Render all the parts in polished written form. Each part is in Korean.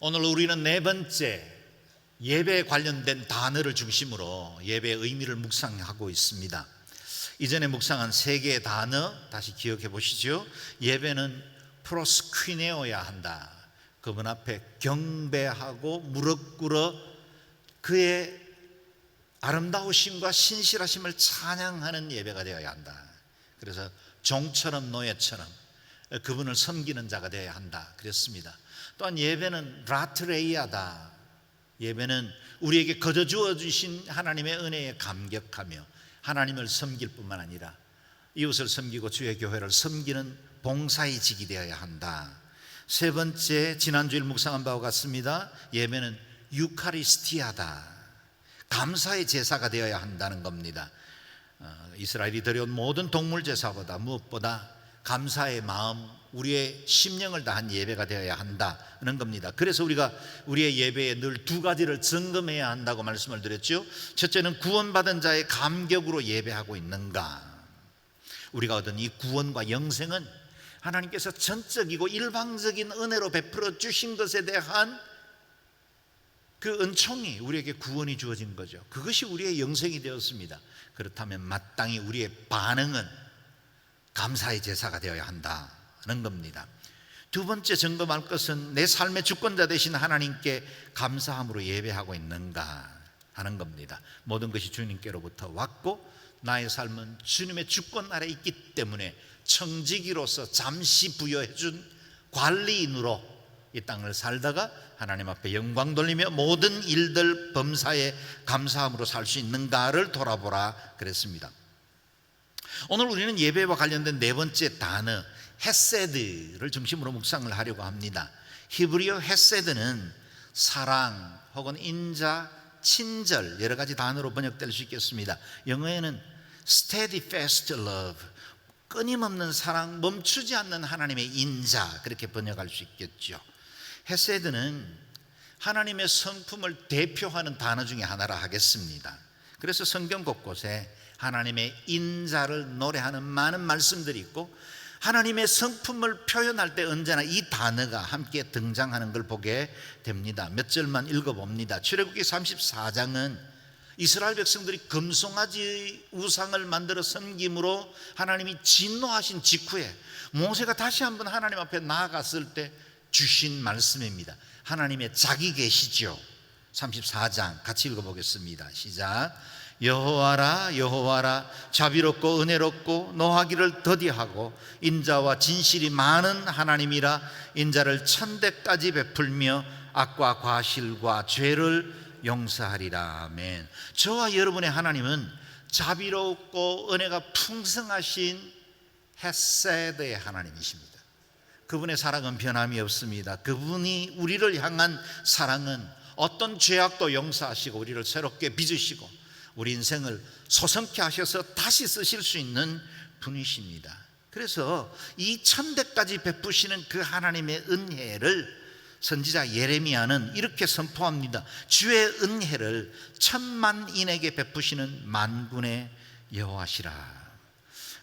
오늘 우리는 네 번째 예배에 관련된 단어를 중심으로 예배의 의미를 묵상하고 있습니다. 이전에 묵상한 세 개의 단어 다시 기억해 보시죠. 예배는 프로스퀴네어야 한다. 그분 앞에 경배하고 무릎 꿇어 그의 아름다우심과 신실하심을 찬양하는 예배가 되어야 한다. 그래서 종처럼 노예처럼 그분을 섬기는 자가 되어야 한다 그랬습니다. 또한 예배는 라트레이아다. 예배는 우리에게 거저 주어 주신 하나님의 은혜에 감격하며 하나님을 섬길 뿐만 아니라 이웃을 섬기고 주의 교회를 섬기는 봉사의 직이 되어야 한다. 세 번째, 지난주일 묵상한 바와 같습니다. 예배는 유카리스티아다. 감사의 제사가 되어야 한다는 겁니다. 이스라엘이 드려온 모든 동물 제사보다 무엇보다 감사의 마음, 우리의 심령을 다한 예배가 되어야 한다는 겁니다. 그래서 우리가 우리의 예배에 늘 두 가지를 점검해야 한다고 말씀을 드렸죠. 첫째는 구원받은 자의 감격으로 예배하고 있는가. 우리가 얻은 이 구원과 영생은 하나님께서 전적이고 일방적인 은혜로 베풀어 주신 것에 대한 그 은총이 우리에게 구원이 주어진 거죠. 그것이 우리의 영생이 되었습니다. 그렇다면 마땅히 우리의 반응은 감사의 제사가 되어야 한다는 겁니다. 두 번째 점검할 것은 내 삶의 주권자 되신 하나님께 감사함으로 예배하고 있는가 하는 겁니다. 모든 것이 주님께로부터 왔고 나의 삶은 주님의 주권 아래 있기 때문에 청지기로서 잠시 부여해 준 관리인으로 이 땅을 살다가 하나님 앞에 영광 돌리며 모든 일들 범사에 감사함으로 살 수 있는가를 돌아보라 그랬습니다. 오늘 우리는 예배와 관련된 네 번째 단어 헤세드를 중심으로 묵상을 하려고 합니다. 히브리어 헤세드는 사랑 혹은 인자, 친절 여러 가지 단어로 번역될 수 있겠습니다. 영어에는 steadfast love, 끊임없는 사랑, 멈추지 않는 하나님의 인자 그렇게 번역할 수 있겠죠. 헤세드는 하나님의 성품을 대표하는 단어 중에 하나라 하겠습니다. 그래서 성경 곳곳에 하나님의 인자를 노래하는 많은 말씀들이 있고 하나님의 성품을 표현할 때 언제나 이 단어가 함께 등장하는 걸 보게 됩니다. 몇 절만 읽어봅니다. 출애굽기 34장은 이스라엘 백성들이 금송아지 우상을 만들어 섬김으로 하나님이 진노하신 직후에 모세가 다시 한번 하나님 앞에 나아갔을 때 주신 말씀입니다. 하나님의 자기 계시죠. 34장 같이 읽어보겠습니다. 시작. 여호와라 여호와라 자비롭고 은혜롭고 노하기를 더디하고 인자와 진실이 많은 하나님이라. 인자를 천대까지 베풀며 악과 과실과 죄를 용서하리라. 아멘. 저와 여러분의 하나님은 자비롭고 은혜가 풍성하신 헤세드의 하나님이십니다. 그분의 사랑은 변함이 없습니다. 그분이 우리를 향한 사랑은 어떤 죄악도 용서하시고 우리를 새롭게 빚으시고 우리 인생을 소성케 하셔서 다시 쓰실 수 있는 분이십니다. 그래서 이 천대까지 베푸시는 그 하나님의 은혜를 선지자 예레미야는 이렇게 선포합니다. 주의 은혜를 천만인에게 베푸시는 만군의 여호와시라.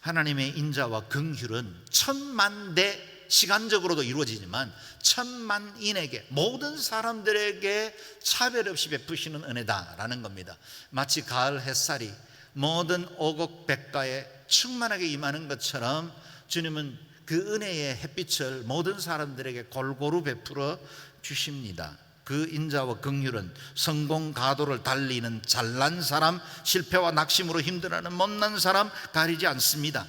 하나님의 인자와 긍휼은 천만 대 시간적으로도 이루어지지만 천만인에게 모든 사람들에게 차별 없이 베푸시는 은혜다라는 겁니다. 마치 가을 햇살이 모든 오곡백과에 충만하게 임하는 것처럼 주님은 그 은혜의 햇빛을 모든 사람들에게 골고루 베풀어 주십니다. 그 인자와 긍휼은 성공 가도를 달리는 잘난 사람, 실패와 낙심으로 힘들어하는 못난 사람 가리지 않습니다.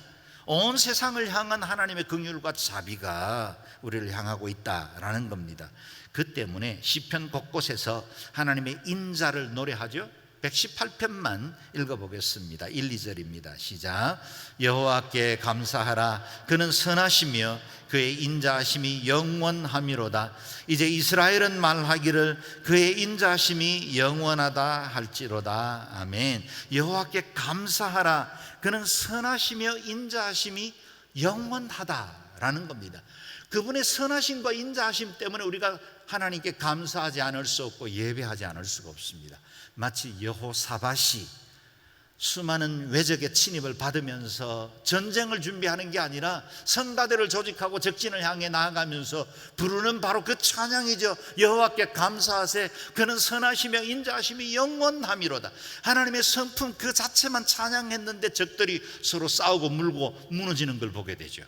온 세상을 향한 하나님의 긍휼과 자비가 우리를 향하고 있다라는 겁니다. 그 때문에 시편 곳곳에서 하나님의 인자를 노래하죠. 118편만 읽어보겠습니다. 1, 2절입니다. 시작. 여호와께 감사하라. 그는 선하시며 그의 인자하심이 영원하미로다. 이제 이스라엘은 말하기를 그의 인자하심이 영원하다 할지로다. 아멘. 여호와께 감사하라. 그는 선하시며 인자하심이 영원하다라는 겁니다. 그분의 선하심과 인자하심 때문에 우리가 하나님께 감사하지 않을 수 없고 예배하지 않을 수가 없습니다. 마치 여호사밧이 수많은 외적의 침입을 받으면서 전쟁을 준비하는 게 아니라 성가대를 조직하고 적진을 향해 나아가면서 부르는 바로 그 찬양이죠. 여호와께 감사하세, 그는 선하시며 인자하심이 영원함이로다. 하나님의 성품 그 자체만 찬양했는데 적들이 서로 싸우고 물고 무너지는 걸 보게 되죠.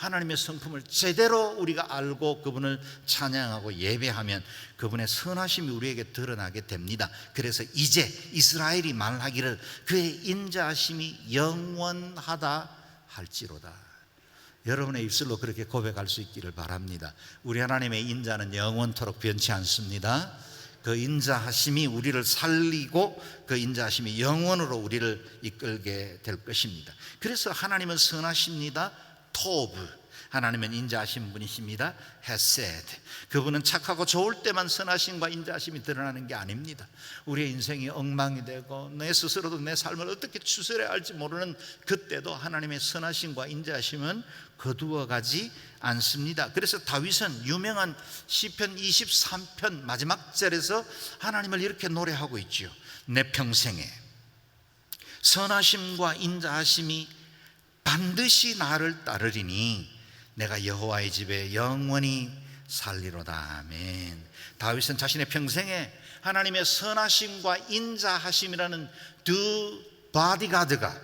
하나님의 성품을 제대로 우리가 알고 그분을 찬양하고 예배하면 그분의 선하심이 우리에게 드러나게 됩니다. 그래서 이제 이스라엘이 말하기를 그의 인자하심이 영원하다 할지로다. 여러분의 입술로 그렇게 고백할 수 있기를 바랍니다. 우리 하나님의 인자는 영원토록 변치 않습니다. 그 인자하심이 우리를 살리고 그 인자하심이 영원으로 우리를 이끌게 될 것입니다. 그래서 하나님은 선하십니다. 토브, 하나님은 인자하신 분이십니다. 헤세드, 그분은 착하고 좋을 때만 선하심과 인자하심이 드러나는 게 아닙니다. 우리의 인생이 엉망이 되고 내 스스로도 내 삶을 어떻게 추스려야 할지 모르는 그때도 하나님의 선하심과 인자하심은 거두어가지 않습니다. 그래서 다윗은 유명한 시편 23편 마지막 절에서 하나님을 이렇게 노래하고 있지요. 내 평생에 선하심과 인자하심이 반드시 나를 따르리니 내가 여호와의 집에 영원히 살리로다. 아멘. 다윗은 자신의 평생에 하나님의 선하심과 인자하심이라는 두 바디가드가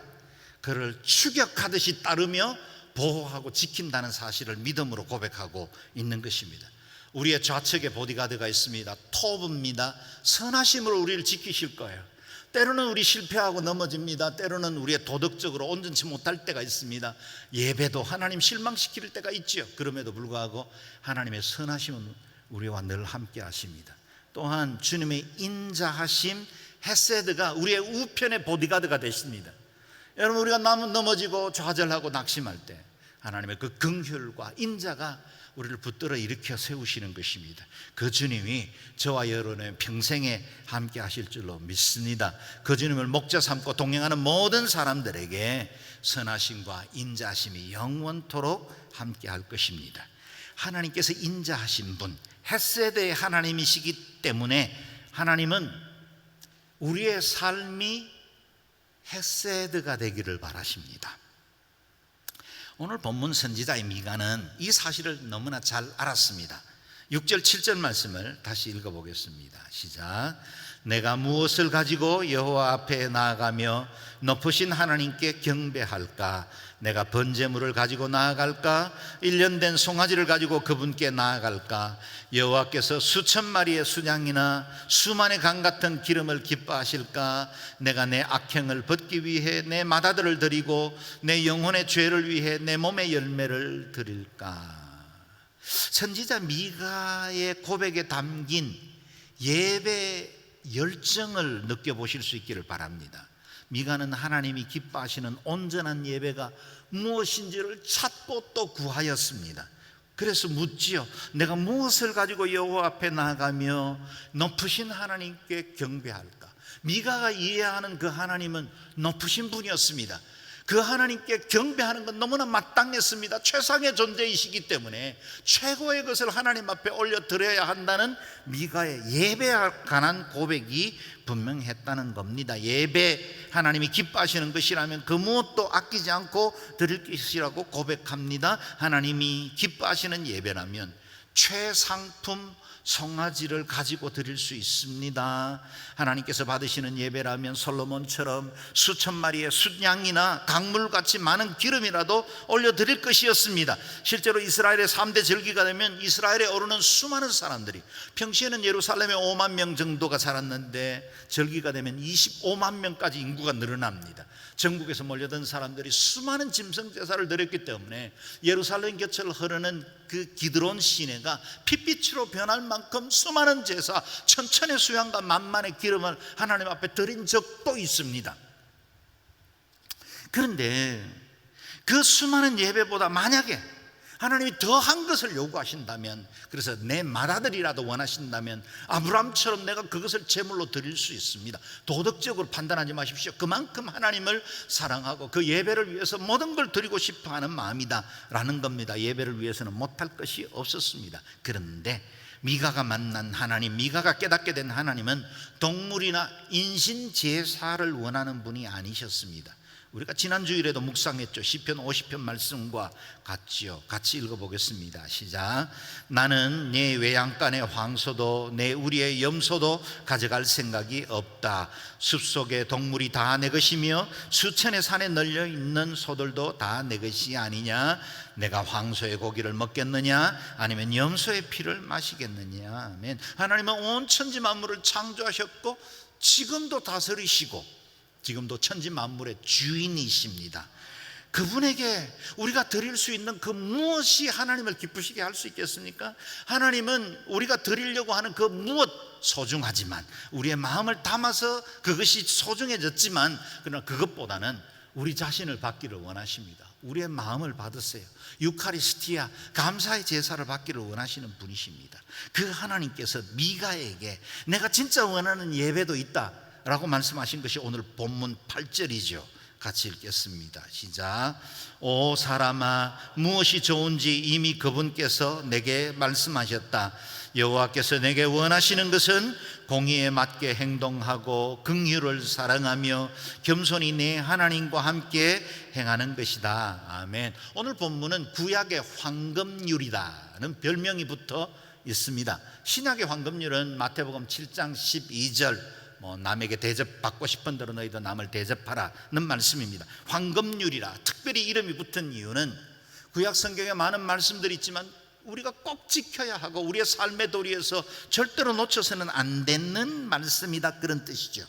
그를 추격하듯이 따르며 보호하고 지킨다는 사실을 믿음으로 고백하고 있는 것입니다. 우리의 좌측에 보디가드가 있습니다. 토브입니다. 선하심으로 우리를 지키실 거예요. 때로는 우리 실패하고 넘어집니다. 때로는 우리의 도덕적으로 온전치 못할 때가 있습니다. 예배도 하나님 실망시킬 때가 있죠. 그럼에도 불구하고 하나님의 선하심은 우리와 늘 함께 하십니다. 또한 주님의 인자하심 헤세드가 우리의 우편의 보디가드가 되십니다. 여러분, 우리가 넘어지고 좌절하고 낙심할 때 하나님의 그 긍휼과 인자가 우리를 붙들어 일으켜 세우시는 것입니다. 그 주님이 저와 여러분의 평생에 함께 하실 줄로 믿습니다. 그 주님을 목자 삼고 동행하는 모든 사람들에게 선하심과 인자하심이 영원토록 함께 할 것입니다. 하나님께서 인자하신 분, 헤세드의 하나님이시기 때문에 하나님은 우리의 삶이 헤세드가 되기를 바라십니다. 오늘 본문 선지자의 미가는 이 사실을 너무나 잘 알았습니다. 6절 7절 말씀을 다시 읽어보겠습니다. 시작. 내가 무엇을 가지고 여호와 앞에 나아가며 높으신 하나님께 경배할까? 내가 번제물을 가지고 나아갈까? 1년 된 송아지를 가지고 그분께 나아갈까? 여호와께서 수천 마리의 순양이나 수만의 강 같은 기름을 기뻐하실까? 내가 내 악행을 벗기 위해 내 맏아들을 드리고 내 영혼의 죄를 위해 내 몸의 열매를 드릴까? 선지자 미가의 고백에 담긴 예배 열정을 느껴보실 수 있기를 바랍니다. 미가는 하나님이 기뻐하시는 온전한 예배가 무엇인지를 찾고 또 구하였습니다. 그래서 묻지요. 내가 무엇을 가지고 여호와 앞에 나아가며 높으신 하나님께 경배할까? 미가가 이해하는 그 하나님은 높으신 분이었습니다. 그 하나님께 경배하는 건 너무나 마땅했습니다. 최상의 존재이시기 때문에 최고의 것을 하나님 앞에 올려드려야 한다는 미가의 예배에 관한 고백이 분명했다는 겁니다. 예배, 하나님이 기뻐하시는 것이라면 그 무엇도 아끼지 않고 드릴 것이라고 고백합니다. 하나님이 기뻐하시는 예배라면 최상품 송아지를 가지고 드릴 수 있습니다. 하나님께서 받으시는 예배라면 솔로몬처럼 수천 마리의 숫양이나 강물같이 많은 기름이라도 올려드릴 것이었습니다. 실제로 이스라엘의 3대 절기가 되면 이스라엘에 오르는 수많은 사람들이, 평시에는 예루살렘에 5만 명 정도가 살았는데 절기가 되면 25만 명까지 인구가 늘어납니다. 전국에서 몰려든 사람들이 수많은 짐승 제사를 드렸기 때문에 예루살렘 곁을 흐르는 그 기드론 시내가 핏빛으로 변할 만큼 수많은 제사, 천천의 수양과 만만의 기름을 하나님 앞에 드린 적도 있습니다. 그런데 그 수많은 예배보다 만약에 하나님이 더한 것을 요구하신다면, 그래서 내 맏아들이라도 원하신다면 아브라함처럼 내가 그것을 제물로 드릴 수 있습니다. 도덕적으로 판단하지 마십시오. 그만큼 하나님을 사랑하고 그 예배를 위해서 모든 걸 드리고 싶어하는 마음이다 라는 겁니다. 예배를 위해서는 못할 것이 없었습니다. 그런데 미가가 만난 하나님, 미가가 깨닫게 된 하나님은 동물이나 인신 제사를 원하는 분이 아니셨습니다. 우리가 지난 주일에도 묵상했죠. 시편 50편 말씀과 같지요. 같이 읽어보겠습니다. 시작. 나는 내 외양간의 황소도 내 우리의 염소도 가져갈 생각이 없다. 숲속의 동물이 다 내 것이며 수천의 산에 널려 있는 소들도 다 내 것이 아니냐. 내가 황소의 고기를 먹겠느냐 아니면 염소의 피를 마시겠느냐. 아멘. 하나님은 온 천지 만물을 창조하셨고 지금도 다스리시고 지금도 천지 만물의 주인이십니다. 그분에게 우리가 드릴 수 있는 그 무엇이 하나님을 기쁘시게 할 수 있겠습니까? 하나님은 우리가 드리려고 하는 그 무엇 소중하지만, 우리의 마음을 담아서 그것이 소중해졌지만, 그러나 그것보다는 우리 자신을 받기를 원하십니다. 우리의 마음을 받으세요. 유카리스티아, 감사의 제사를 받기를 원하시는 분이십니다. 그 하나님께서 미가에게 내가 진짜 원하는 예배도 있다 라고 말씀하신 것이 오늘 본문 8절이죠. 같이 읽겠습니다. 시작. 오 사람아, 무엇이 좋은지 이미 그분께서 내게 말씀하셨다. 여호와께서 내게 원하시는 것은 공의에 맞게 행동하고 긍휼을 사랑하며 겸손히 내 하나님과 함께 행하는 것이다. 아멘. 오늘 본문은 구약의 황금률이라는 별명이 붙어 있습니다. 신약의 황금률은 마태복음 7장 12절, 남에게 대접받고 싶은대로 너희도 남을 대접하라는 말씀입니다. 황금률이라 특별히 이름이 붙은 이유는 구약 성경에 많은 말씀들이 있지만 우리가 꼭 지켜야 하고 우리의 삶의 도리에서 절대로 놓쳐서는 안 되는 말씀이다, 그런 뜻이죠.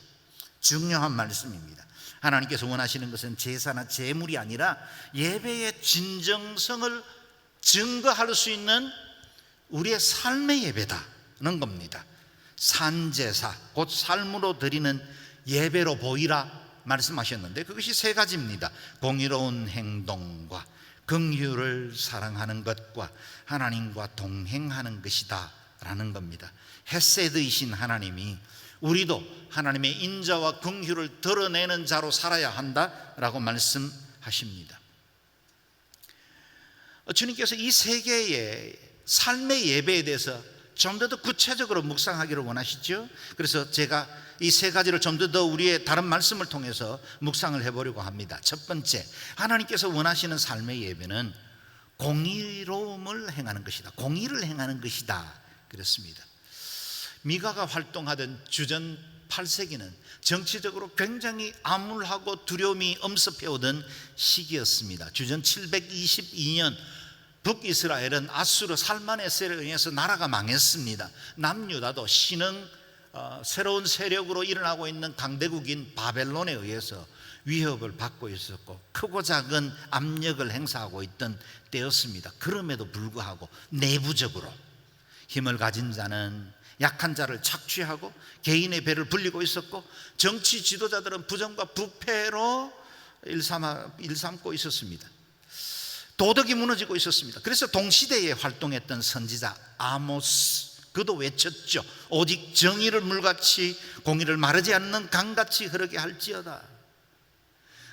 중요한 말씀입니다. 하나님께서 원하시는 것은 제사나 제물이 아니라 예배의 진정성을 증거할 수 있는 우리의 삶의 예배다는 겁니다. 산제사, 곧 삶으로 드리는 예배로 보이라 말씀하셨는데 그것이 세 가지입니다. 공의로운 행동과 긍휼을 사랑하는 것과 하나님과 동행하는 것이다 라는 겁니다. 헤세드이신 하나님이 우리도 하나님의 인자와 긍휼을 드러내는 자로 살아야 한다라고 말씀하십니다. 주님께서 이 세 개의 삶의 예배에 대해서 좀 더 구체적으로 묵상하기를 원하시죠. 그래서 제가 이 세 가지를 좀 더 우리의 다른 말씀을 통해서 묵상을 해보려고 합니다. 첫 번째, 하나님께서 원하시는 삶의 예배는 공의로움을 행하는 것이다. 공의를 행하는 것이다 그랬습니다. 미가가 활동하던 주전 8세기는 정치적으로 굉장히 암울하고 두려움이 엄습해오던 시기였습니다. 주전 722년 북이스라엘은 아수르 살마네셀에 의해서 나라가 망했습니다. 남유다도 신흥 새로운 세력으로 일어나고 있는 강대국인 바벨론에 의해서 위협을 받고 있었고 크고 작은 압력을 행사하고 있던 때였습니다. 그럼에도 불구하고 내부적으로 힘을 가진 자는 약한 자를 착취하고 개인의 배를 불리고 있었고 정치 지도자들은 부정과 부패로 일삼고 있었습니다. 도덕이 무너지고 있었습니다. 그래서 동시대에 활동했던 선지자 아모스, 그도 외쳤죠. 오직 정의를 물같이 공의를 마르지 않는 강같이 흐르게 할지어다.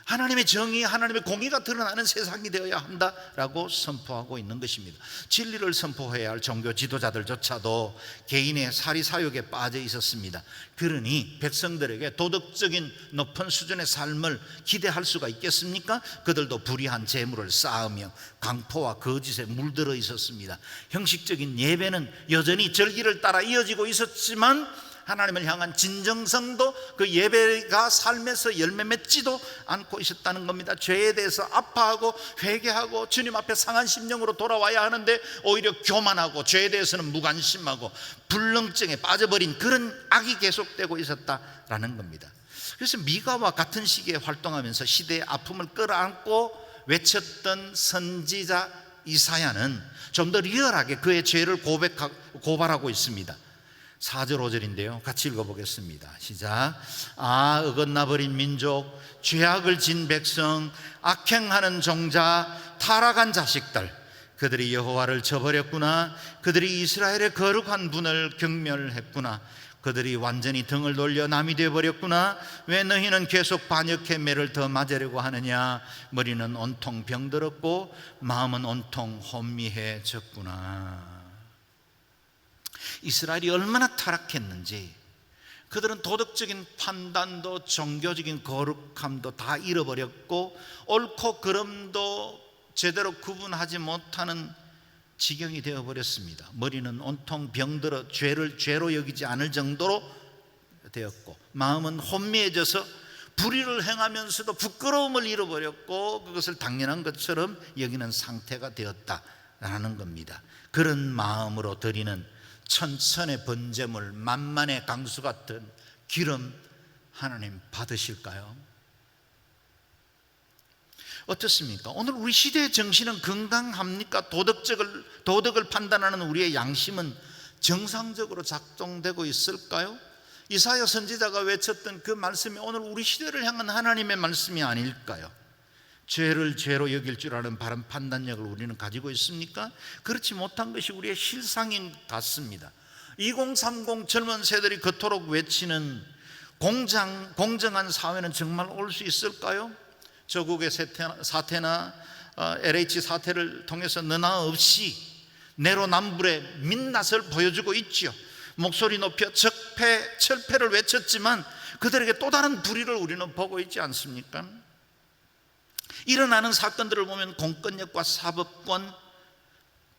하나님의 정의, 하나님의 공의가 드러나는 세상이 되어야 한다라고 선포하고 있는 것입니다. 진리를 선포해야 할 종교 지도자들조차도 개인의 사리사욕에 빠져 있었습니다. 그러니 백성들에게 도덕적인 높은 수준의 삶을 기대할 수가 있겠습니까? 그들도 불의한 재물을 쌓으며 강포와 거짓에 물들어 있었습니다. 형식적인 예배는 여전히 절기를 따라 이어지고 있었지만 하나님을 향한 진정성도 그 예배가 삶에서 열매 맺지도 않고 있었다는 겁니다. 죄에 대해서 아파하고 회개하고 주님 앞에 상한 심령으로 돌아와야 하는데 오히려 교만하고 죄에 대해서는 무관심하고 불능증에 빠져버린 그런 악이 계속되고 있었다라는 겁니다. 그래서 미가와 같은 시기에 활동하면서 시대의 아픔을 끌어안고 외쳤던 선지자 이사야는 좀 더 리얼하게 그의 죄를 고발하고 있습니다. 4절 5절인데요 같이 읽어보겠습니다. 시작. 아, 어긋나버린 민족, 죄악을 진 백성, 악행하는 종자, 타락한 자식들, 그들이 여호와를 저버렸구나. 그들이 이스라엘의 거룩한 분을 경멸했구나. 그들이 완전히 등을 돌려 남이 되어버렸구나. 왜 너희는 계속 반역해 매를 더 맞으려고 하느냐. 머리는 온통 병들었고 마음은 온통 혼미해졌구나. 이스라엘이 얼마나 타락했는지, 그들은 도덕적인 판단도 종교적인 거룩함도 다 잃어버렸고 옳고 그름도 제대로 구분하지 못하는 지경이 되어버렸습니다. 머리는 온통 병들어 죄를 죄로 여기지 않을 정도로 되었고 마음은 혼미해져서 불의를 행하면서도 부끄러움을 잃어버렸고 그것을 당연한 것처럼 여기는 상태가 되었다라는 겁니다. 그런 마음으로 드리는 천천의 번제물, 만만의 강수 같은 기름 하나님 받으실까요? 어떻습니까? 오늘 우리 시대의 정신은 건강합니까? 도덕을 판단하는 우리의 양심은 정상적으로 작동되고 있을까요? 이사야 선지자가 외쳤던 그 말씀이 오늘 우리 시대를 향한 하나님의 말씀이 아닐까요? 죄를 죄로 여길 줄 아는 바른 판단력을 우리는 가지고 있습니까? 그렇지 못한 것이 우리의 실상인 같습니다. 2030 젊은 세대들이 그토록 외치는 공정한 사회는 정말 올 수 있을까요? 저국의 사태나 LH 사태를 통해서 너나 없이 내로남불의 민낯을 보여주고 있죠. 목소리 높여 철폐를 외쳤지만 그들에게 또 다른 불의를 우리는 보고 있지 않습니까? 일어나는 사건들을 보면 공권력과 사법권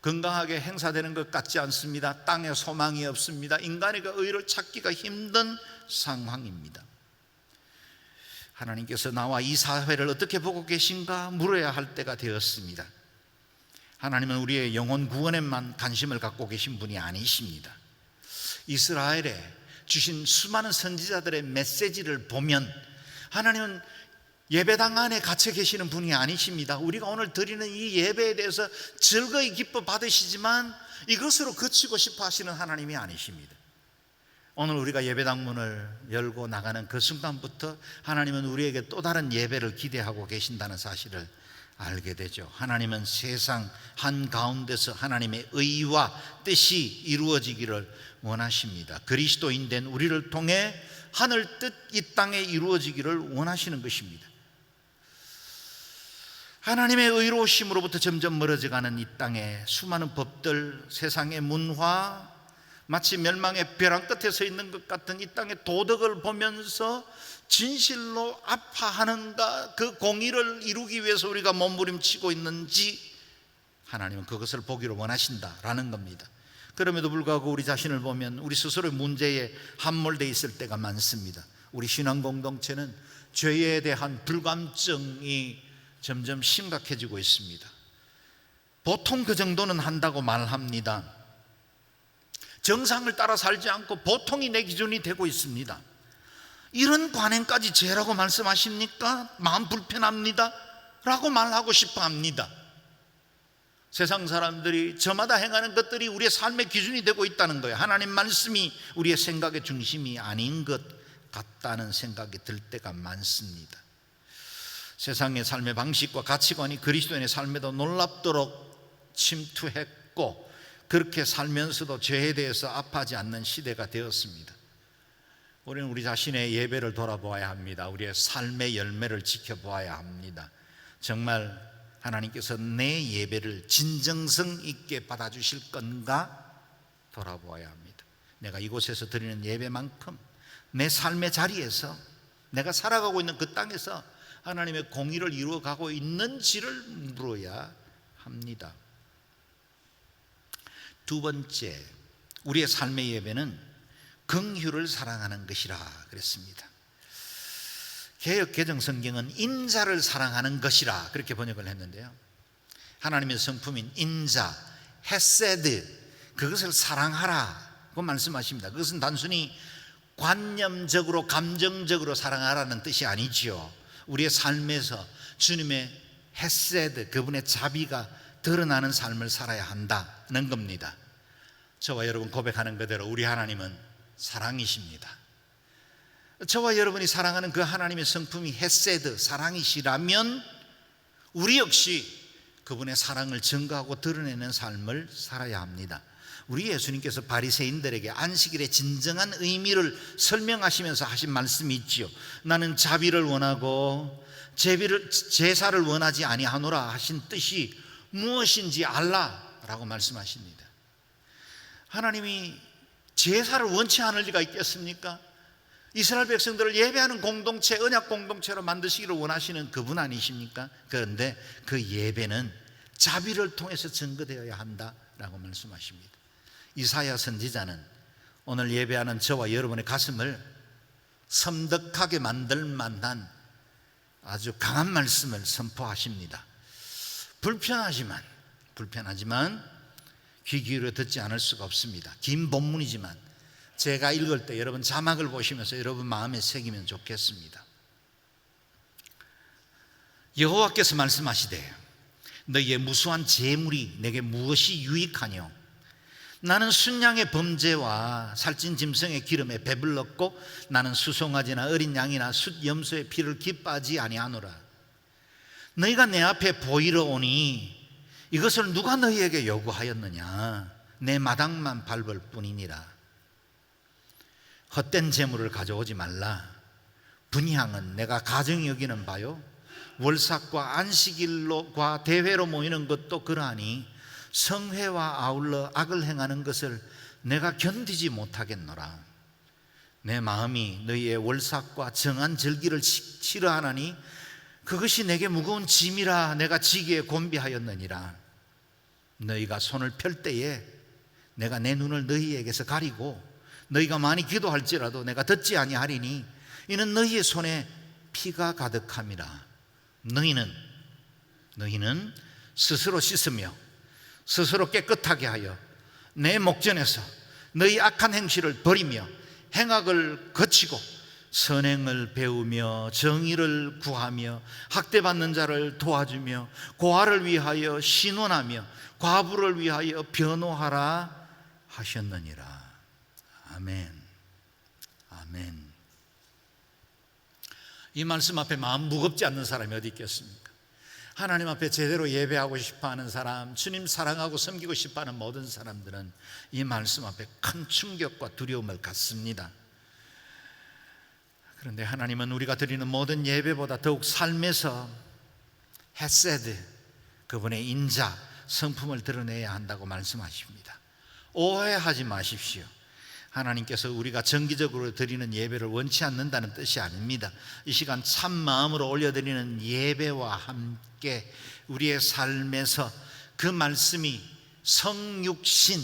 건강하게 행사되는 것 같지 않습니다. 땅에 소망이 없습니다. 인간의 의를 찾기가 힘든 상황입니다. 하나님께서 나와 이 사회를 어떻게 보고 계신가 물어야 할 때가 되었습니다. 하나님은 우리의 영혼 구원에만 관심을 갖고 계신 분이 아니십니다. 이스라엘에 주신 수많은 선지자들의 메시지를 보면 하나님은 예배당 안에 갇혀 계시는 분이 아니십니다. 우리가 오늘 드리는 이 예배에 대해서 즐거이 기뻐 받으시지만 이것으로 그치고 싶어 하시는 하나님이 아니십니다. 오늘 우리가 예배당 문을 열고 나가는 그 순간부터 하나님은 우리에게 또 다른 예배를 기대하고 계신다는 사실을 알게 되죠. 하나님은 세상 한가운데서 하나님의 의와 뜻이 이루어지기를 원하십니다. 그리스도인 된 우리를 통해 하늘 뜻 이 땅에 이루어지기를 원하시는 것입니다. 하나님의 의로우심으로부터 점점 멀어져가는 이 땅에 수많은 법들, 세상의 문화, 마치 멸망의 벼랑 끝에 서 있는 것 같은 이 땅의 도덕을 보면서 진실로 아파하는가, 그 공의를 이루기 위해서 우리가 몸부림치고 있는지 하나님은 그것을 보기를 원하신다라는 겁니다. 그럼에도 불구하고 우리 자신을 보면 우리 스스로의 문제에 함몰되어 있을 때가 많습니다. 우리 신앙 공동체는 죄에 대한 불감증이 점점 심각해지고 있습니다. 보통 그 정도는 한다고 말합니다. 정상을 따라 살지 않고 보통이 내 기준이 되고 있습니다. 이런 관행까지 죄라고 말씀하십니까? 마음 불편합니다 라고 말하고 싶어 합니다. 세상 사람들이 저마다 행하는 것들이 우리의 삶의 기준이 되고 있다는 거예요. 하나님 말씀이 우리의 생각의 중심이 아닌 것 같다는 생각이 들 때가 많습니다. 세상의 삶의 방식과 가치관이 그리스도인의 삶에도 놀랍도록 침투했고 그렇게 살면서도 죄에 대해서 아파하지 않는 시대가 되었습니다. 우리는 우리 자신의 예배를 돌아보아야 합니다. 우리의 삶의 열매를 지켜보아야 합니다. 정말 하나님께서 내 예배를 진정성 있게 받아주실 건가 돌아보아야 합니다. 내가 이곳에서 드리는 예배만큼 내 삶의 자리에서 내가 살아가고 있는 그 땅에서 하나님의 공의를 이루어가고 있는지를 물어야 합니다. 두 번째, 우리의 삶의 예배는 긍휼을 사랑하는 것이라 그랬습니다. 개역 개정 성경은 인자를 사랑하는 것이라 그렇게 번역을 했는데요, 하나님의 성품인 인자, 헤세드, 그것을 사랑하라고 말씀하십니다. 그것은 단순히 관념적으로 감정적으로 사랑하라는 뜻이 아니지요. 우리의 삶에서 주님의 헤세드, 그분의 자비가 드러나는 삶을 살아야 한다는 겁니다. 저와 여러분 고백하는 그대로 우리 하나님은 사랑이십니다. 저와 여러분이 사랑하는 그 하나님의 성품이 헤세드, 사랑이시라면 우리 역시 그분의 사랑을 증거하고 드러내는 삶을 살아야 합니다. 우리 예수님께서 바리새인들에게 안식일의 진정한 의미를 설명하시면서 하신 말씀이 있지요. 나는 자비를 원하고 제사를 원하지 아니하노라 하신 뜻이 무엇인지 알라라고 말씀하십니다. 하나님이 제사를 원치 않을 리가 있겠습니까? 이스라엘 백성들을 예배하는 공동체, 언약 공동체로 만드시기를 원하시는 그분 아니십니까? 그런데 그 예배는 자비를 통해서 증거되어야 한다라고 말씀하십니다. 이사야 선지자는 오늘 예배하는 저와 여러분의 가슴을 섬뜩하게 만들 만한 아주 강한 말씀을 선포하십니다. 불편하지만 귀 기울여 듣지 않을 수가 없습니다. 긴 본문이지만 제가 읽을 때 여러분 자막을 보시면서 여러분 마음에 새기면 좋겠습니다. 여호와께서 말씀하시되 너희의 무수한 재물이 내게 무엇이 유익하뇨? 나는 순양의 범죄와 살찐 짐승의 기름에 배불렀고 나는 수송아지나 어린 양이나 숫염소의 피를 기뻐하지 아니하노라. 너희가 내 앞에 보이러 오니 이것을 누가 너희에게 요구하였느냐? 내 마당만 밟을 뿐이니라. 헛된 재물을 가져오지 말라. 분향은 내가 가정히 여기는 바요, 월삭과 안식일과 대회로 모이는 것도 그러하니 성회와 아울러 악을 행하는 것을 내가 견디지 못하겠노라. 내 마음이 너희의 월삭과 정한 절기를 싫어하나니 그것이 내게 무거운 짐이라 내가 지기에 곤비하였느니라. 너희가 손을 펼 때에 내가 내 눈을 너희에게서 가리고 너희가 많이 기도할지라도 내가 듣지 아니하리니 이는 너희의 손에 피가 가득함이라. 너희는 스스로 씻으며 스스로 깨끗하게 하여 내 목전에서 너희 악한 행실을 버리며 행악을 거치고 선행을 배우며 정의를 구하며 학대받는 자를 도와주며 고아를 위하여 신원하며 과부를 위하여 변호하라 하셨느니라. 아멘. 아멘. 이 말씀 앞에 마음 무겁지 않는 사람이 어디 있겠습니까? 하나님 앞에 제대로 예배하고 싶어하는 사람, 주님 사랑하고 섬기고 싶어하는 모든 사람들은 이 말씀 앞에 큰 충격과 두려움을 갖습니다. 그런데 하나님은 우리가 드리는 모든 예배보다 더욱 삶에서 헤세드, 그분의 인자, 성품을 드러내야 한다고 말씀하십니다. 오해하지 마십시오. 하나님께서 우리가 정기적으로 드리는 예배를 원치 않는다는 뜻이 아닙니다. 이 시간 참 마음으로 올려드리는 예배와 함께 우리의 삶에서 그 말씀이 성육신,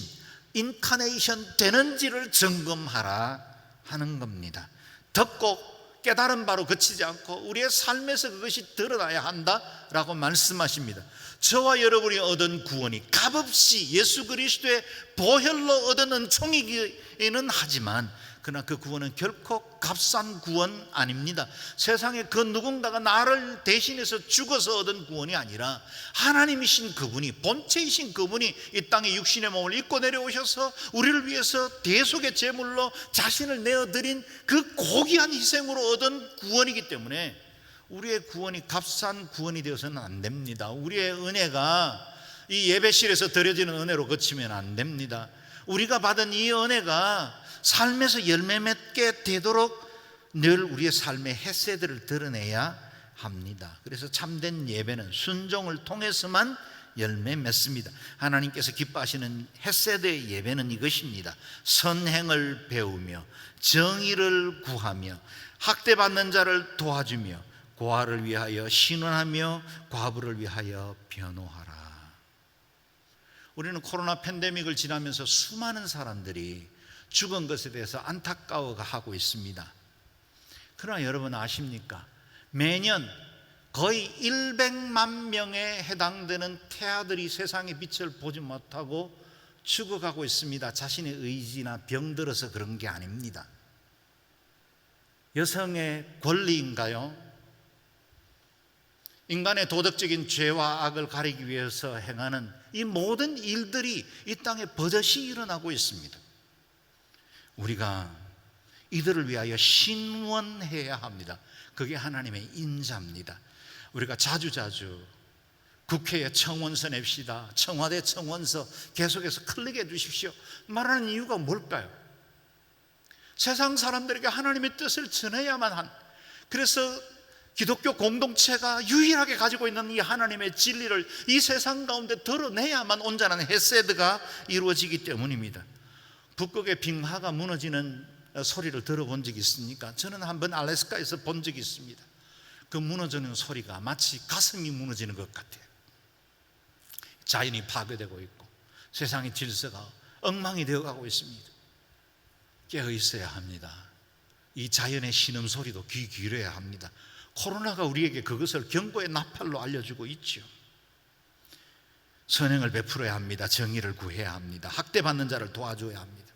인카네이션 되는지를 점검하라 하는 겁니다. 듣고 깨달은 바로 그치지 않고 우리의 삶에서 그것이 드러나야 한다라고 말씀하십니다. 저와 여러분이 얻은 구원이 값없이 예수 그리스도의 보혈로 얻은 은총이기는 하지만 그러나 그 구원은 결코 값싼 구원 아닙니다. 세상에 그 누군가가 나를 대신해서 죽어서 얻은 구원이 아니라 하나님이신 그분이, 본체이신 그분이 이 땅에 육신의 몸을 입고 내려오셔서 우리를 위해서 대속의 제물로 자신을 내어드린 그 고귀한 희생으로 얻은 구원이기 때문에 우리의 구원이 값싼 구원이 되어서는 안 됩니다. 우리의 은혜가 이 예배실에서 드려지는 은혜로 그치면 안 됩니다. 우리가 받은 이 은혜가 삶에서 열매 맺게 되도록 늘 우리의 삶의 헤세드를 드러내야 합니다. 그래서 참된 예배는 순종을 통해서만 열매 맺습니다. 하나님께서 기뻐하시는 헤세드의 예배는 이것입니다. 선행을 배우며 정의를 구하며 학대받는 자를 도와주며 고아를 위하여 신원하며 과부를 위하여 변호하라. 우리는 코로나 팬데믹을 지나면서 수많은 사람들이 죽은 것에 대해서 안타까워하고 있습니다. 그러나 여러분 아십니까? 매년 거의 100만 명에 해당되는 태아들이 세상의 빛을 보지 못하고 죽어가고 있습니다. 자신의 의지나 병들어서 그런 게 아닙니다. 여성의 권리인가요? 인간의 도덕적인 죄와 악을 가리기 위해서 행하는 이 모든 일들이 이 땅에 버젓이 일어나고 있습니다. 우리가 이들을 위하여 신원해야 합니다. 그게 하나님의 인자입니다. 우리가 자주자주 국회에 청원서 냅시다, 청와대 청원서 계속해서 클릭해 주십시오 말하는 이유가 뭘까요? 세상 사람들에게 하나님의 뜻을 전해야만 한, 그래서 기독교 공동체가 유일하게 가지고 있는 이 하나님의 진리를 이 세상 가운데 드러내야만 온전한 헤세드가 이루어지기 때문입니다. 북극의 빙하가 무너지는 소리를 들어본 적이 있습니까? 저는 한번 알래스카에서 본 적이 있습니다. 그 무너지는 소리가 마치 가슴이 무너지는 것 같아요. 자연이 파괴되고 있고 세상의 질서가 엉망이 되어가고 있습니다. 깨어 있어야 합니다. 이 자연의 신음소리도 귀 기울여야 합니다. 코로나가 우리에게 그것을 경고의 나팔로 알려주고 있죠. 선행을 베풀어야 합니다. 정의를 구해야 합니다. 학대받는 자를 도와줘야 합니다.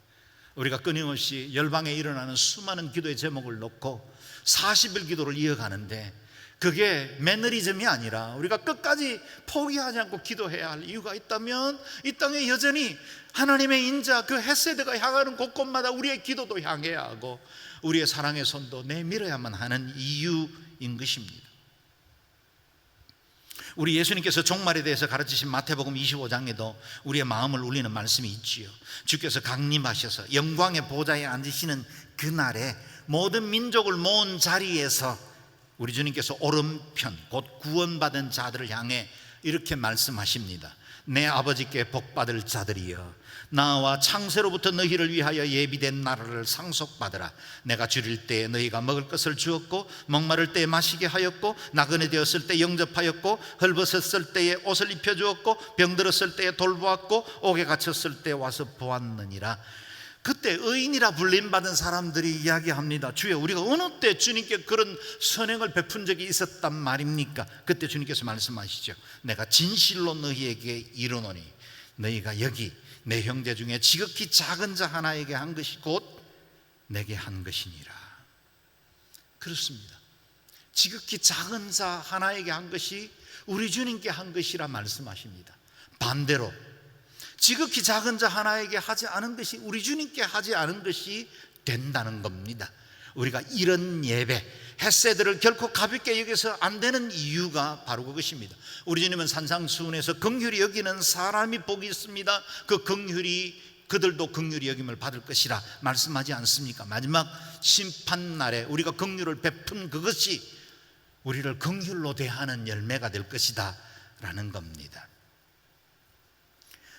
우리가 끊임없이 열방에 일어나는 수많은 기도의 제목을 놓고 40일 기도를 이어가는데, 그게 매너리즘이 아니라 우리가 끝까지 포기하지 않고 기도해야 할 이유가 있다면, 이 땅에 여전히 하나님의 인자 그 헤세드가 향하는 곳곳마다 우리의 기도도 향해야 하고 우리의 사랑의 손도 내밀어야만 하는 이유인 것입니다. 우리 예수님께서 종말에 대해서 가르치신 마태복음 25장에도 우리의 마음을 울리는 말씀이 있지요. 주께서 강림하셔서 영광의 보좌에 앉으시는 그날에 모든 민족을 모은 자리에서 우리 주님께서 오른편 곧 구원받은 자들을 향해 이렇게 말씀하십니다. 내 아버지께 복받을 자들이여, 나와 창세로부터 너희를 위하여 예비된 나라를 상속받으라. 내가 줄일 때에 너희가 먹을 것을 주었고, 목마를 때에 마시게 하였고, 나그네 되었을 때 영접하였고, 헐벗었을 때에 옷을 입혀주었고, 병들었을 때에 돌보았고, 옥에 갇혔을 때 와서 보았느니라. 그때 의인이라 불림받은 사람들이 이야기합니다. 주여, 우리가 어느 때 주님께 그런 선행을 베푼 적이 있었단 말입니까? 그때 주님께서 말씀하시죠. 내가 진실로 너희에게 이르노니 너희가 여기 내 형제 중에 지극히 작은 자 하나에게 한 것이 곧 내게 한 것이니라. 그렇습니다. 지극히 작은 자 하나에게 한 것이 우리 주님께 한 것이라 말씀하십니다. 반대로 지극히 작은 자 하나에게 하지 않은 것이 우리 주님께 하지 않은 것이 된다는 겁니다. 우리가 이런 예배, 헤세드를 결코 가볍게 여겨서 안 되는 이유가 바로 그것입니다. 우리 주님은 산상수훈에서 긍휼히 여기는 사람이 복이 있습니다. 그 긍휼이 그들도 긍휼히 여김을 받을 것이라 말씀하지 않습니까? 마지막 심판날에 우리가 긍휼을 베푼 그것이 우리를 긍휼로 대하는 열매가 될 것이다 라는 겁니다.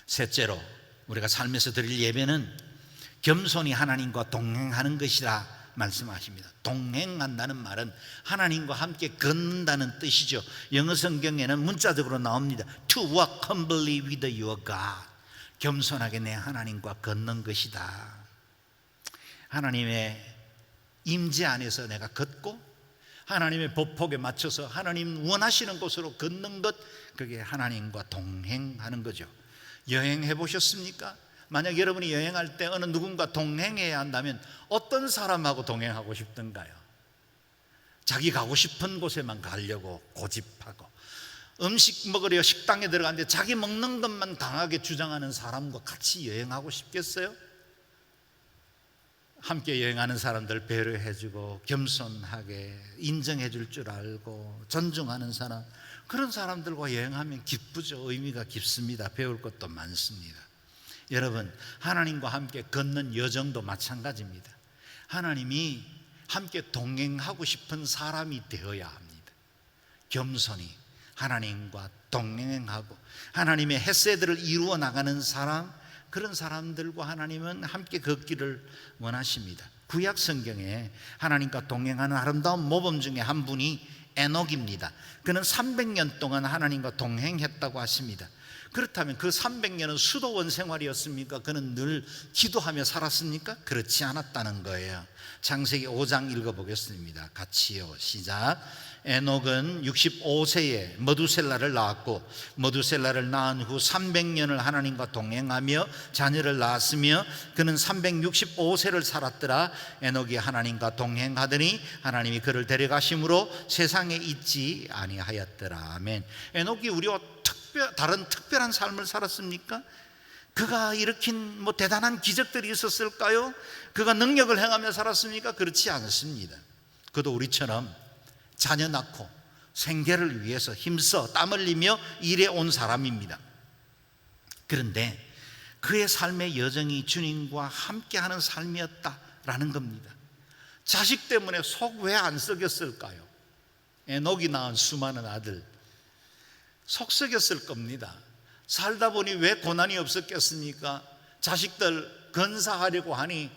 셋째로, 우리가 삶에서 드릴 예배는 겸손히 하나님과 동행하는 것이라 말씀하십니다. 동행한다는 말은 하나님과 함께 걷는다는 뜻이죠. 영어 성경에는 문자적으로 나옵니다. To walk humbly with your God. 겸손하게 내 하나님과 걷는 것이다. 하나님의 임재 안에서 내가 걷고 하나님의 법폭에 맞춰서 하나님 원하시는 곳으로 걷는 것, 그게 하나님과 동행하는 거죠. 여행해 보셨습니까? 만약 여러분이 여행할 때 어느 누군가 동행해야 한다면 어떤 사람하고 동행하고 싶던가요? 자기 가고 싶은 곳에만 가려고 고집하고, 음식 먹으려 식당에 들어갔는데 자기 먹는 것만 강하게 주장하는 사람과 같이 여행하고 싶겠어요? 함께 여행하는 사람들 배려해주고 겸손하게 인정해 줄 줄 알고 존중하는 사람, 그런 사람들과 여행하면 기쁘죠. 의미가 깊습니다. 배울 것도 많습니다. 여러분, 하나님과 함께 걷는 여정도 마찬가지입니다. 하나님이 함께 동행하고 싶은 사람이 되어야 합니다. 겸손히 하나님과 동행하고 하나님의 헤세드를 이루어 나가는 사람, 그런 사람들과 하나님은 함께 걷기를 원하십니다. 구약 성경에 하나님과 동행하는 아름다운 모범 중에 한 분이 에녹입니다. 그는 300년 동안 하나님과 동행했다고 하십니다. 그렇다면 그 300년은 수도원 생활이었습니까? 그는 늘 기도하며 살았습니까? 그렇지 않았다는 거예요. 창세기 5장 읽어보겠습니다. 같이요. 시작. 에녹은 65세에 머두셀라를 낳았고, 머두셀라를 낳은 후 300년을 하나님과 동행하며 자녀를 낳았으며, 그는 365세를 살았더라. 에녹이 하나님과 동행하더니 하나님이 그를 데려가심으로 세상에 있지 아니하였더라. 아멘. 에녹이 우리와 다른 특별한 삶을 살았습니까? 그가 일으킨 대단한 기적들이 있었을까요? 그가 능력을 행하며 살았습니까? 그렇지 않습니다. 그도 우리처럼 자녀 낳고 생계를 위해서 힘써 땀 흘리며 일해 온 사람입니다. 그런데 그의 삶의 여정이 주님과 함께하는 삶이었다라는 겁니다. 자식 때문에 속 왜 안 썩였을까요? 에녹이 낳은 수많은 아들 속 썩였을 겁니다. 살다 보니 왜 고난이 없었겠습니까? 자식들 건사하려고 하니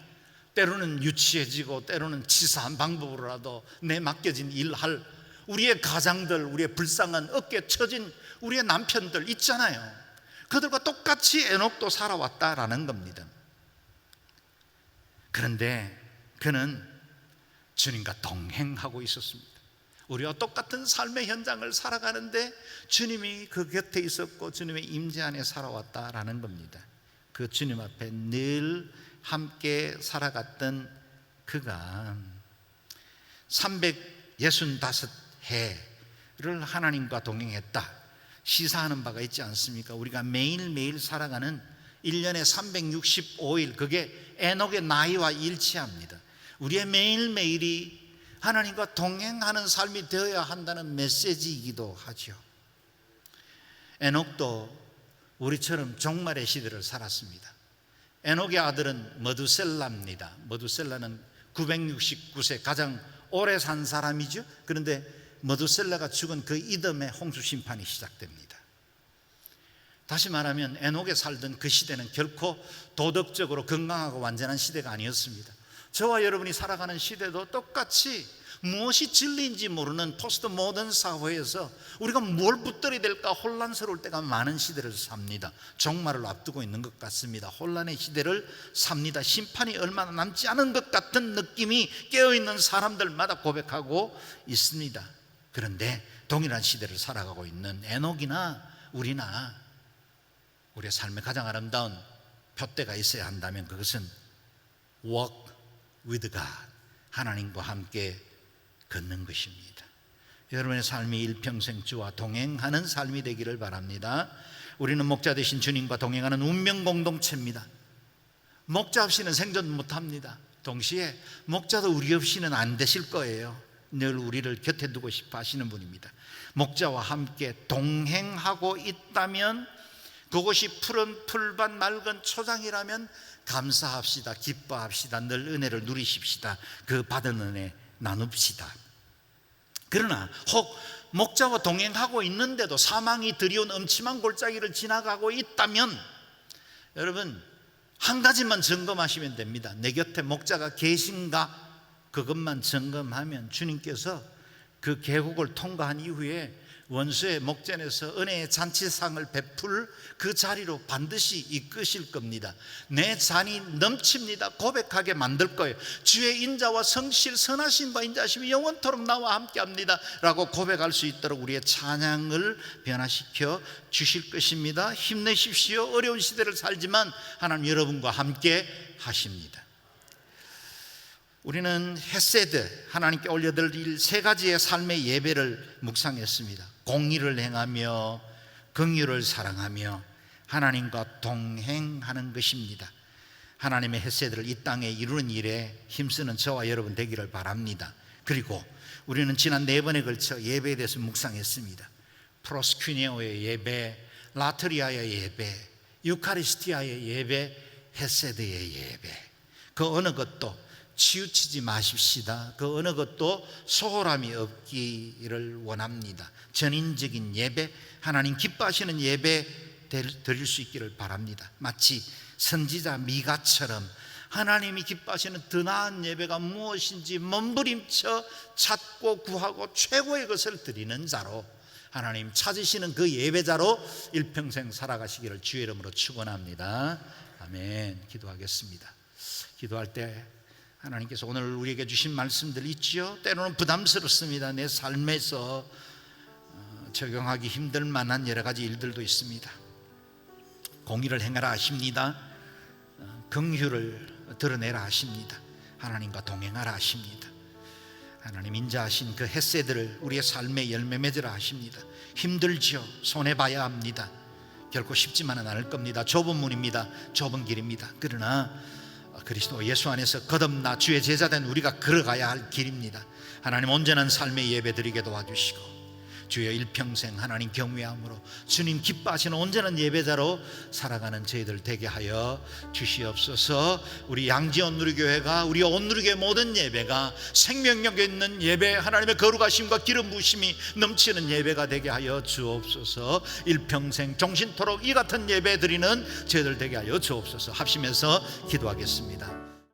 때로는 유치해지고 때로는 치사한 방법으로라도 내 맡겨진 일할 우리의 가장들, 우리의 불쌍한 어깨 처진 우리의 남편들 있잖아요. 그들과 똑같이 에녹도 살아왔다라는 겁니다. 그런데 그는 주님과 동행하고 있었습니다. 우리와 똑같은 삶의 현장을 살아가는데 주님이 그 곁에 있었고 주님의 임재 안에 살아왔다라는 겁니다. 그 주님 앞에 늘 함께 살아갔던 그가 365해를 하나님과 동행했다 시사하는 바가 있지 않습니까? 우리가 매일매일 살아가는 1년에 365일 그게 에녹의 나이와 일치합니다. 우리의 매일매일이 하나님과 동행하는 삶이 되어야 한다는 메시지이기도 하죠. 에녹도 우리처럼 종말의 시대를 살았습니다. 에녹의 아들은 머두셀라입니다. 머두셀라는 969세 가장 오래 산 사람이죠. 그런데 머두셀라가 죽은 그 이듬해 홍수 심판이 시작됩니다. 다시 말하면 에녹에 살던 그 시대는 결코 도덕적으로 건강하고 완전한 시대가 아니었습니다. 저와 여러분이 살아가는 시대도 똑같이 무엇이 진리인지 모르는 포스트 모던 사회에서 우리가 뭘 붙들어야 될까 혼란스러울 때가 많은 시대를 삽니다. 종말을 앞두고 있는 것 같습니다. 혼란의 시대를 삽니다. 심판이 얼마 남지 않은 것 같은 느낌이 깨어있는 사람들마다 고백하고 있습니다. 그런데 동일한 시대를 살아가고 있는 에녹이나 우리나 우리의 삶의 가장 아름다운 표대가 있어야 한다면 그것은 walk with God, 하나님과 함께 걷는 것입니다. 여러분의 삶이 일평생 주와 동행하는 삶이 되기를 바랍니다. 우리는 목자 되신 주님과 동행하는 운명 공동체입니다. 목자 없이는 생존 못합니다. 동시에 목자도 우리 없이는 안 되실 거예요. 늘 우리를 곁에 두고 싶어 하시는 분입니다. 목자와 함께 동행하고 있다면 그곳이 푸른 풀밭 맑은 초장이라면 감사합시다. 기뻐합시다. 늘 은혜를 누리십시다. 그 받은 은혜 나눕시다. 그러나 혹 목자와 동행하고 있는데도 사망이 드리운 음침한 골짜기를 지나가고 있다면 여러분 한 가지만 점검하시면 됩니다. 내 곁에 목자가 계신가? 그것만 점검하면 주님께서 그 계곡을 통과한 이후에 원수의 목전에서 은혜의 잔치상을 베풀 그 자리로 반드시 이끄실 겁니다. 내 잔이 넘칩니다. 고백하게 만들 거예요. 주의 인자와 성실 선하심과 인자심이 영원토록 나와 함께합니다 라고 고백할 수 있도록 우리의 찬양을 변화시켜 주실 것입니다. 힘내십시오. 어려운 시대를 살지만 하나님 여러분과 함께 하십니다. 우리는 헤세드, 하나님께 올려드릴 세 가지의 삶의 예배를 묵상했습니다. 공의를 행하며 긍휼을 사랑하며 하나님과 동행하는 것입니다. 하나님의 헤세드를 이 땅에 이루는 일에 힘쓰는 저와 여러분 되기를 바랍니다. 그리고 우리는 지난 4번에 걸쳐 예배에 대해서 묵상했습니다. 프로스퀴니오의 예배, 라트리아의 예배, 유카리스티아의 예배, 헤세드의 예배. 그 어느 것도 치우치지 마십시다. 그 어느 것도 소홀함이 없기를 원합니다. 전인적인 예배, 하나님 기뻐하시는 예배 드릴 수 있기를 바랍니다. 마치 선지자 미가처럼 하나님이 기뻐하시는 더 나은 예배가 무엇인지 몸부림쳐 찾고 구하고 최고의 것을 드리는 자로 하나님 찾으시는 그 예배자로 일평생 살아가시기를 주의 이름으로 축원합니다. 아멘. 기도하겠습니다. 기도할 때 하나님께서 오늘 우리에게 주신 말씀들 있지요. 때로는 부담스럽습니다. 내 삶에서 적용하기 힘들 만한 여러 가지 일들도 있습니다. 공의를 행하라 하십니다. 긍휼을 드러내라 하십니다. 하나님과 동행하라 하십니다. 하나님 인자하신 그 헤세드를 우리의 삶에 열매 맺으라 하십니다. 힘들지요. 손해봐야 합니다. 결코 쉽지만은 않을 겁니다. 좁은 문입니다. 좁은 길입니다. 그러나 그리스도 예수 안에서 거듭나 주의 제자된 우리가 걸어가야 할 길입니다. 하나님 온전한 삶의 예배 드리게 도와주시고 주여 일평생 하나님 경외함으로 주님 기뻐하시는 온전한 예배자로 살아가는 저희들 되게 하여 주시옵소서. 우리 양지원 누리교회가, 우리 온누리교회 모든 예배가 생명력 있는 예배, 하나님의 거룩하심과 기름 부으심이 넘치는 예배가 되게 하여 주옵소서. 일평생 종신토록 이 같은 예배 드리는 저희들 되게 하여 주옵소서. 합심해서 기도하겠습니다.